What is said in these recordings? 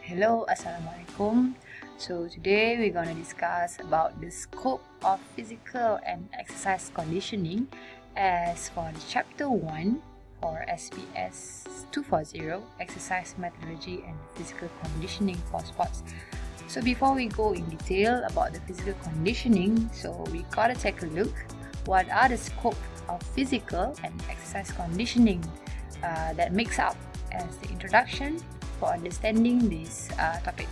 Hello, Assalamualaikum. So today we're going to discuss about the scope of physical and exercise conditioning as for the chapter 1 for SPS 240, exercise methodology and physical conditioning for sports. So before we go in detail about the physical conditioning, so we got to take a look what are the scope of physical and exercise conditioning that makes up as the introduction for understanding this topic.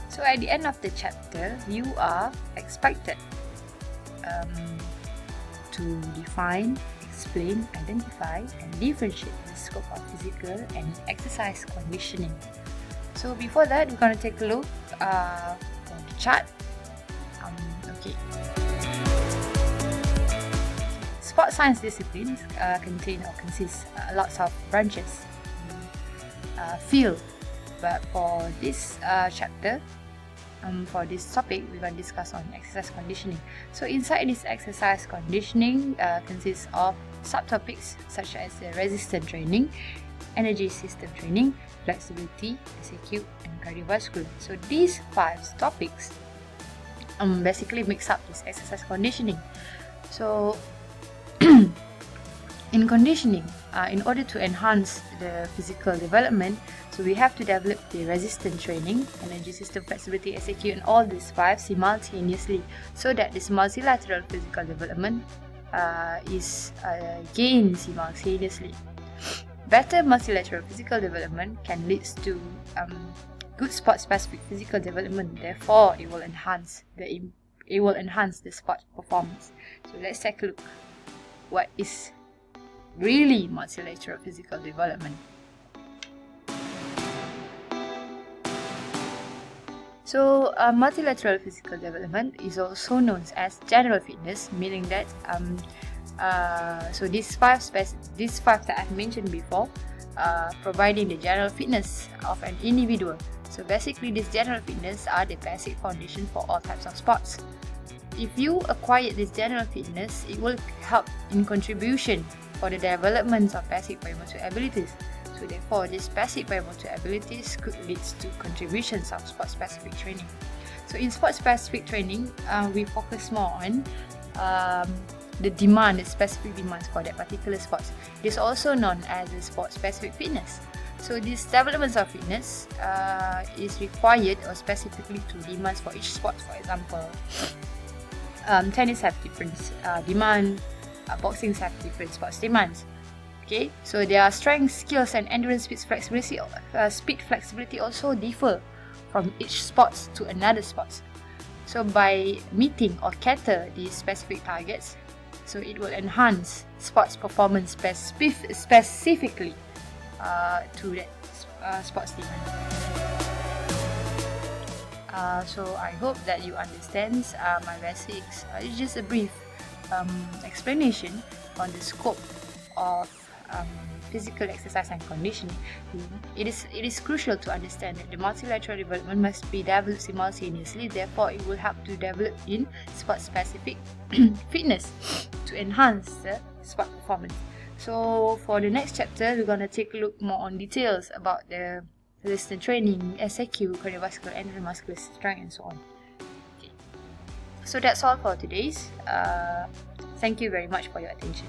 So at the end of the chapter, you are expected to define, explain, identify, and differentiate the scope of physical and exercise conditioning. So before that, we're going to take a look for the chart. Okay. Sport science disciplines contain or consist lots of branches, field, but for this chapter, for this topic, we're going to discuss on exercise conditioning. So inside this exercise conditioning consists of subtopics such as resistance training, energy system training, flexibility, SAQ, and cardiovascular. So these 5 topics basically makes up this exercise conditioning. So in conditioning, in order to enhance the physical development, so we have to develop the resistance training, energy system, flexibility, SAQ, and all these 5 simultaneously, so that this multilateral physical development is gained simultaneously. Better multilateral physical development can lead to good sport-specific physical development. Therefore, it will enhance the sport performance. So let's take a look what is really multilateral physical development. So multilateral physical development is also known as general fitness, meaning that so these five that I've mentioned before, providing the general fitness of an individual. So basically, this general fitness are the basic foundation for all types of sports. If you acquire this general fitness, it will help in contribution for the development of basic biomotor abilities. So therefore, these basic biomotor abilities could lead to contributions of sport-specific training. So in sport-specific training, we focus more on the specific demands for that particular sport. It is also known as the sport-specific fitness. So this development of fitness is required or specifically to demands for each sport. For example, tennis have different demand, boxing have different sports demands. Okay, so their strength, skills, and endurance, speed flexibility also differ from each sport to another sport. So by meeting or cater these specific targets, so it will enhance sports performance specifically to that sports demand. So I hope that you understand my basics. It's just a brief explanation on the scope of physical exercise and conditioning. It is crucial to understand that the multilateral development must be developed simultaneously. Therefore, it will help to develop in sport-specific fitness to enhance the sport performance. So for the next chapter, we're going to take a look more on details about the resistance training, SAQ, cardiovascular, and muscular strength, and so on. Okay. So that's all for today's. Thank you very much for your attention.